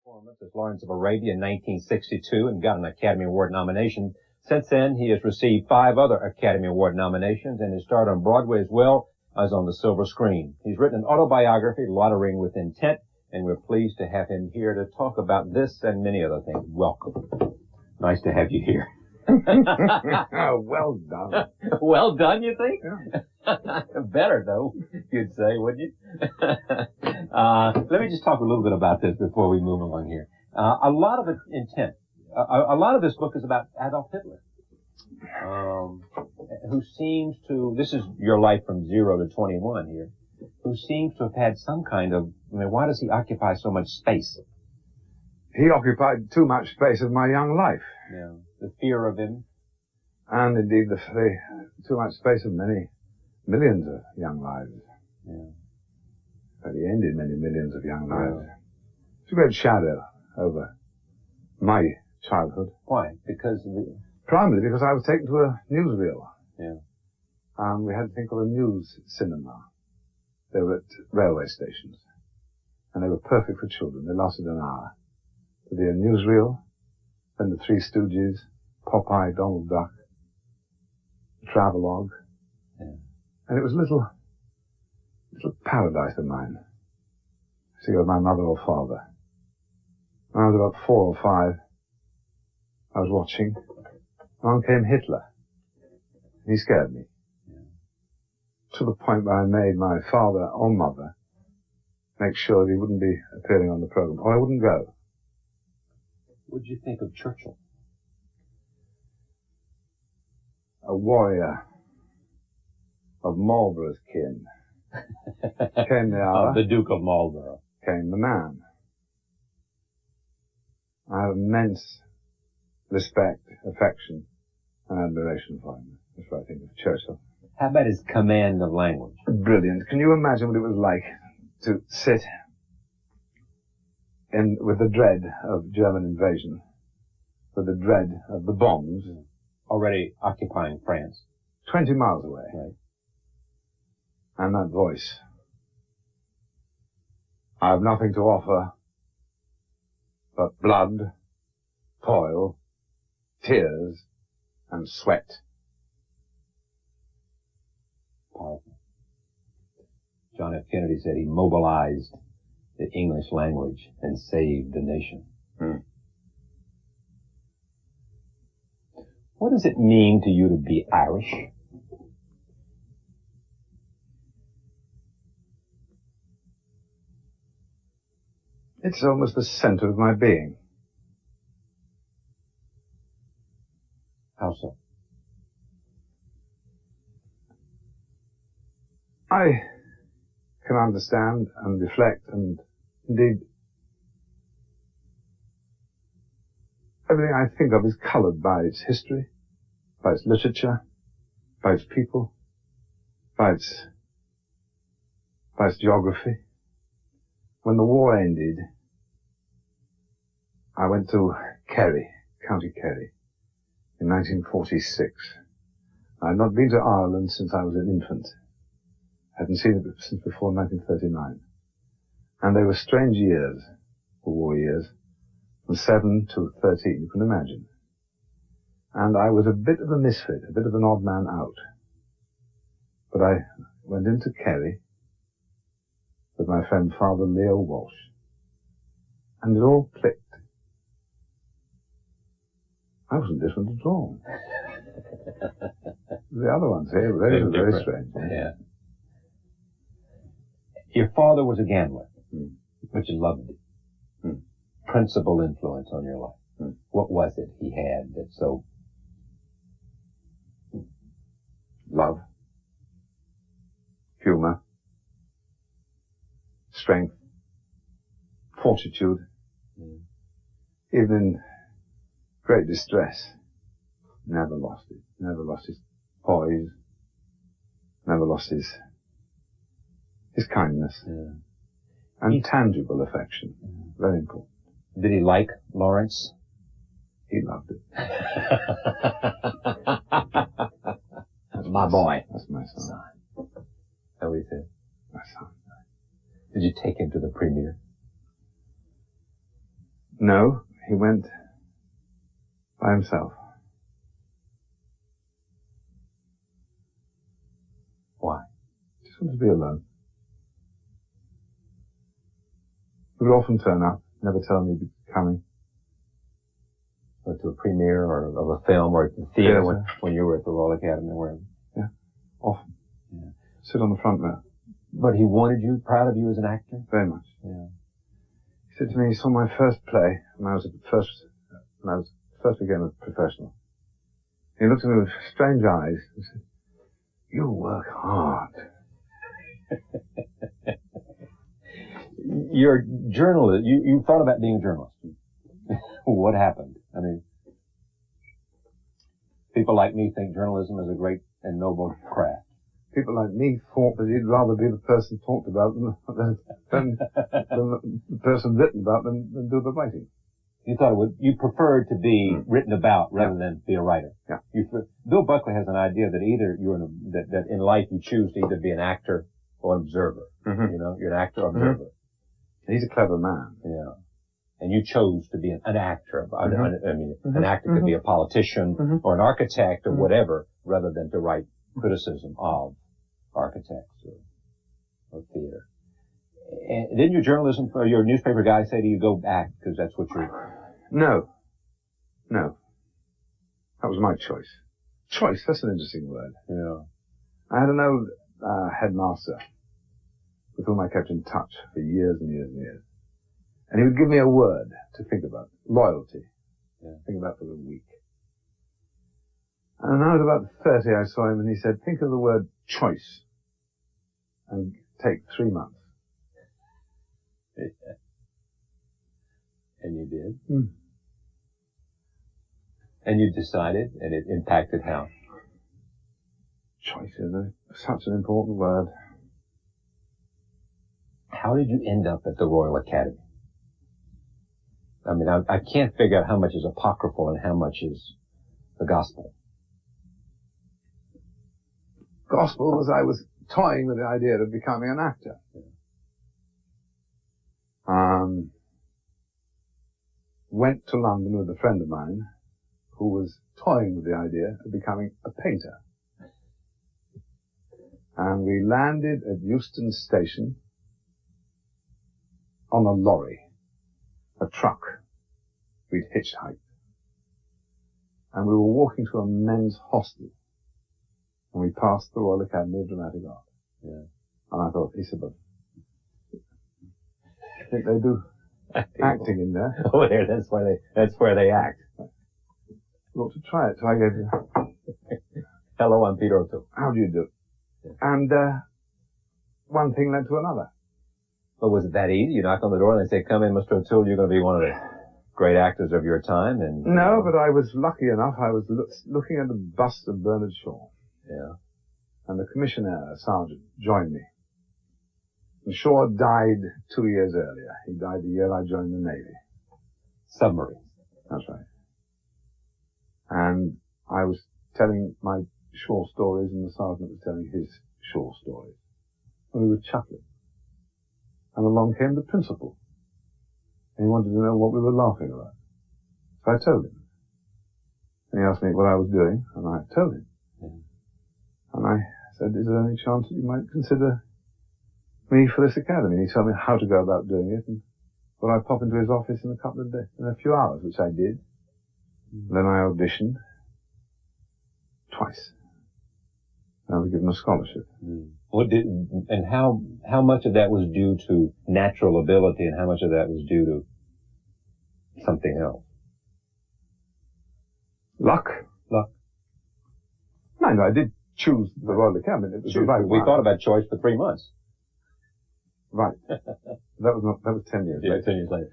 performance as Lawrence of Arabia in 1962 and got an Academy Award nomination. Since then, he has received 5 other Academy Award nominations and has starred on Broadway as well as on the silver screen. He's written an autobiography, Loitering with Intent, and we're pleased to have him here to talk about this and many other things. Welcome. Nice to have you here. Well done. Well done, you think? Yeah. Better, though, you'd say, wouldn't you? Let me just talk a little bit about this before we move along here. A lot of intent. A lot of this book is about Adolf Hitler, who seems to, this is your life from 0 to 21 here, who seems to have had some kind of, why does he occupy so much space? He occupied too much space of my young life. Yeah. The fear of him. And indeed the too much space of many millions of young lives. Yeah. But he ended many millions of young lives. It's a great shadow over my childhood. Why? Because primarily because I was taken to a newsreel. Yeah. We had to think of a news cinema. They were at railway stations. And they were perfect for children. They lasted an hour. There'd be a newsreel, then the Three Stooges, Popeye, Donald Duck, the Travelogue. Yeah. And it was a little paradise of mine. See, with my mother or father. When I was about 4 or 5, I was watching. Along came Hitler. He scared me. Yeah. To the point where I made my father or mother make sure that he wouldn't be appearing on the program, or I wouldn't go. What did you think of Churchill? A warrior of Marlborough's kin. Came the hour. The Duke of Marlborough. Came the man. I have immense respect, affection, and admiration for him. That's what I think of Churchill. How about his command of language? Brilliant. Can you imagine what it was like to sit with the dread of German invasion, with the dread of the bombs already occupying France, 20 miles away, right? And that voice, I have nothing to offer but blood, toil, tears, and sweat. Powerful. John F. Kennedy said he mobilized the English language and saved the nation. What does it mean to you to be Irish? It's almost the center of my being. How so? I can understand and reflect, and indeed everything I think of is colored by its history, by its literature, by its people, by its geography. When the war ended, I went to Kerry, County Kerry, in 1946. I had not been to Ireland since I was an infant. I hadn't seen it since before 1939. And they were strange years, the war years, from 7 to 13, you can imagine. And I was a bit of a misfit, a bit of an odd man out. But I went into Kerry with my friend Father Leo Walsh, and it all clicked. I wasn't different at all. The other ones here were very strange. Yeah. Your father was a gambler, but you loved it. Principal influence on your life. What was it he had that so? Love, humor, strength, fortitude, even in great distress, never lost it, never lost his poise, never lost his kindness, and tangible affection, very important. Did he like Lawrence? He loved it. That's my boy. That's my son. How he said? My son. Did you take him to the premiere? No, he went by himself. Why? Just wanted to be alone. He would often turn up, never tell me he'd be coming. Or to a premiere or of a film or at the theater when you were at the Royal Academy or wherever? Yeah, often. Yeah. Sit on the front row. But he wanted you, proud of you as an actor? Very much. Yeah. He said to me, he saw my first play when I was first became a professional. He looked at me with strange eyes and said, "You work hard." You're a journalist. You thought about being a journalist. What happened? I mean, people like me think journalism is a great and noble craft. People like me thought that you'd rather be the person talked about than the person written about than do the writing. You thought you preferred to be written about rather than be a writer. Yeah. Bill Buckley has an idea that either that in life you choose to either be an actor or an observer. Mm-hmm. You know, you're an actor or observer. He's a clever man. Yeah. And you chose to be an actor. An actor could be a politician or an architect or whatever, rather than to write criticism of architects or theater. And didn't your newspaper guy say to you, go act, because that's what you're... No. That was my choice. Choice, that's an interesting word. Yeah. I had an old headmaster with whom I kept in touch for years and years and years. And he would give me a word to think about. Loyalty. Yeah. Think about for a week. And when I was about 30, I saw him and he said, think of the word choice and take 3 months. Yeah. And you did? Mm. And you decided, and it impacted how? Choice is such an important word. How did you end up at the Royal Academy? I mean, I can't figure out how much is apocryphal and how much is the gospel. Gospel was I was toying with the idea of becoming an actor. Went to London with a friend of mine who was toying with the idea of becoming a painter. And we landed at Euston Station on a lorry, a truck we'd hitchhiked. And we were walking to a men's hostel. And we passed the Royal Academy of Dramatic Art. Yeah. And I thought, Isabel, I think they do acting in there. Oh, there, that's where they act. You ought to try it. So I gave you, Hello, I'm Peter O'Toole. how do you do? Yeah. And one thing led to another. But was it that easy? You knock on the door and they say, come in, Mr. O'Toole, you're going to be one of the great actors of your time. And No, but I was lucky enough. I was looking at the bust of Bernard Shaw. Yeah. And the commissioner, a sergeant, joined me. And Shaw died 2 years earlier. He died the year I joined the Navy. Submarines. That's right. And I was telling my Shaw stories and the sergeant was telling his Shaw stories. And we were chuckling. And along came the principal. And he wanted to know what we were laughing about. So I told him. And he asked me what I was doing, and I told him. Yeah. And I said, is there any chance that you might consider me for this academy? And he told me how to go about doing it, and would I pop into his office in a few hours, which I did. And then I auditioned twice. I was given a scholarship. And how much of that was due to natural ability and how much of that was due to something else? Luck. No, I did choose the Royal Academy. It was the right We one. thought about choice for 3 months. Right. That was 10 years Yeah, later. 10 years later.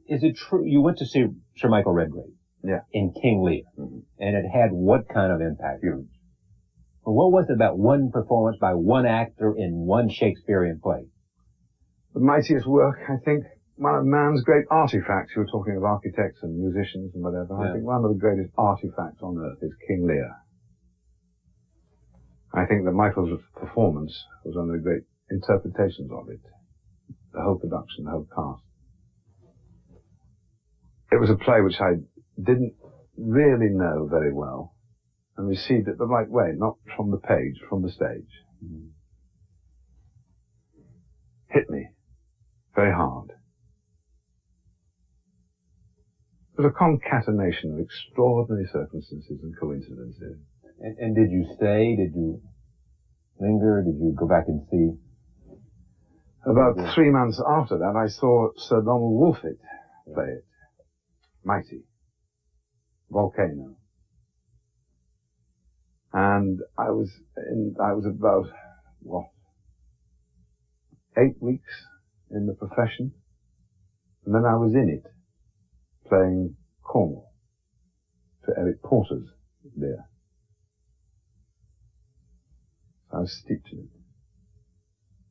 Is it true, you went to see Sir Michael Redgrave? Yeah. In King Lear. Mm-hmm. And it had what kind of impact? Huge. Well, what was it about one performance by one actor in one Shakespearean play? The mightiest work, I think, one of man's great artifacts. You were talking of architects and musicians and whatever. Yeah. I think one of the greatest artifacts on earth is King Lear. I think that Michael's performance was one of the great interpretations of it. The whole production, the whole cast. It was a play which I didn't really know very well and received it the right way, not from the page, from the stage. Mm. Hit me very hard. It was a concatenation of extraordinary circumstances and coincidences. And did you stay? Did you linger? Did you go back and see? About 3 months after that, I saw Sir Donald Wolfett play it. Mighty. Volcano. And I was about, 8 weeks in the profession. And then I was in it, playing Cornwall to Eric Porter's there. I was steeped in it.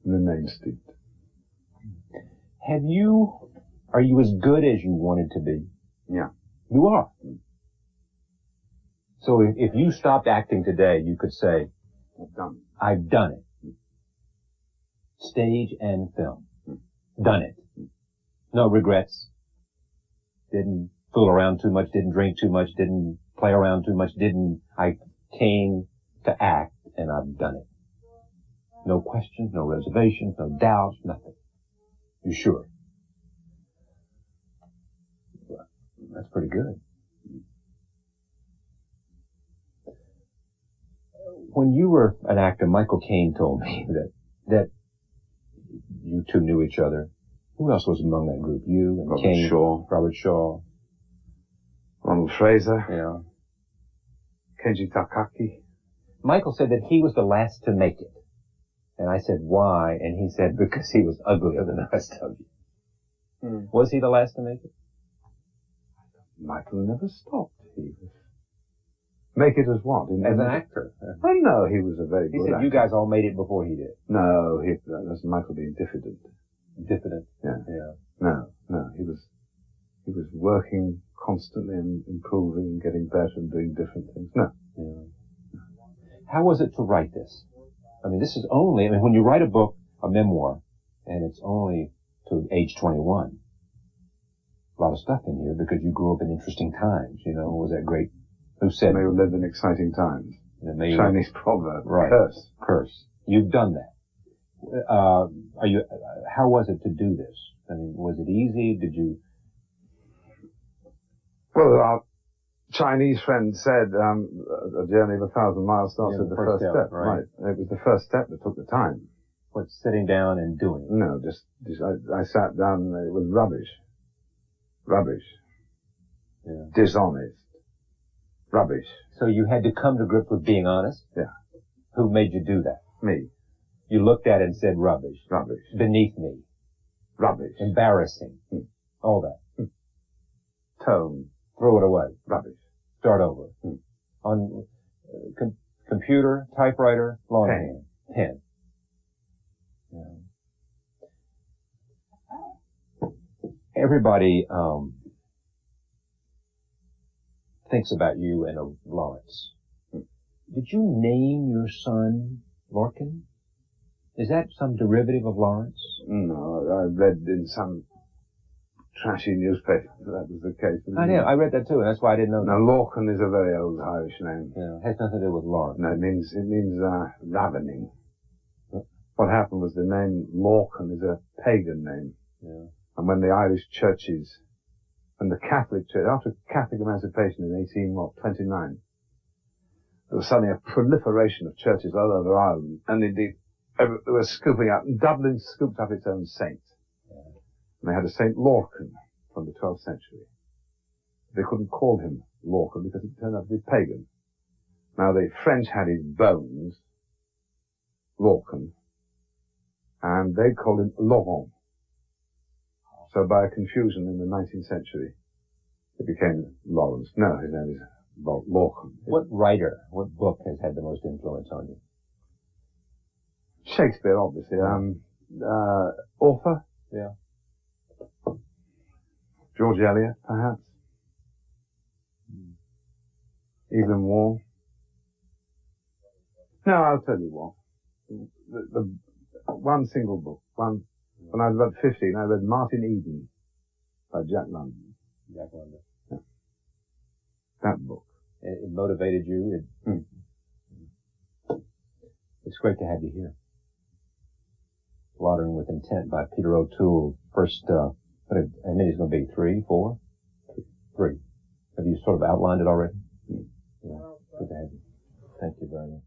And remained steeped. Are you as good as you wanted to be? Yeah. You are. So if you stopped acting today, you could say, I've done it. Stage and film. Done it. No regrets. Didn't fool around too much, didn't drink too much, didn't play around too much, I came to act and I've done it. No questions, no reservations, no doubts, nothing. You sure? That's pretty good. When you were an actor, Michael Caine told me that you two knew each other. Who else was among that group? You and Robert Caine, Shaw. Robert Shaw. Ronald Fraser. Yeah. Kenji Takaki. Michael said that he was the last to make it. And I said, why? And he said, because he was uglier than the rest of you. Hmm. Was he the last to make it? Michael never stopped. He was... Make it as what? As an actor. Oh, no, he was a very good actor. He said you guys all made it before he did. No, that's Michael being diffident. Diffident? Yeah. Yeah. No, he was working constantly and improving and getting better and doing different things. No. Yeah. How was it to write this? I mean, this is only, when you write a book, a memoir, and it's only to age 21, a lot of stuff in here because you grew up in interesting times, was that great? Who said? May have lived in exciting times. Chinese proverb. Right. Curse. You've done that. How was it to do this? I mean, was it easy? Did you? Well, our Chinese friend said, a journey of 1,000 miles starts with the first step. Right. It was the first step that took the time. What, sitting down and doing it? No, I sat down and it was rubbish. Rubbish. Yeah. Dishonest. Rubbish. So you had to come to grips with being honest? Yeah. Who made you do that? Me. You looked at it and said rubbish. Rubbish. Beneath me. Rubbish. Embarrassing. All that. Tone. Throw it away. Rubbish. Start over. On computer, typewriter, longhand. Pen. Yeah. Everybody thinks about you and Lawrence. Did you name your son Lorcan? Is that some derivative of Lawrence? No, I read in some trashy newspaper that was the case. I know, I read that too, and that's why I didn't know. Now, Lorcan is a very old Irish name. Yeah, it has nothing to do with Lawrence. No, it means ravening. What happened was the name Lorcan is a pagan name. Yeah. And when the Irish churches, when the Catholic Church, after Catholic emancipation in 1829, there was suddenly a proliferation of churches all over Ireland, and indeed, they were scooping up, and Dublin scooped up its own saint. Yeah. And they had a Saint Lorcan from the 12th century. They couldn't call him Lorcan because it turned out to be pagan. Now the French had his bones, Lorcan, and they called him Laurent. So by a confusion in the 19th century, it became Lawrence. No, his name is Lorcan. What writer, what book has had the most influence on you? Shakespeare, obviously. Author? Yeah. George Eliot, perhaps. Evelyn Waugh. No, I'll tell you what. The one single book. When I was about 15, I read Martin Eden by Jack London. Jack London. Yeah. That book. It motivated you. It's great to have you here. Loitering with Intent by Peter O'Toole. First, how many is going to be? 3, 4? 3. Have you sort of outlined it already? Yeah. Good to have you. Thank you very much.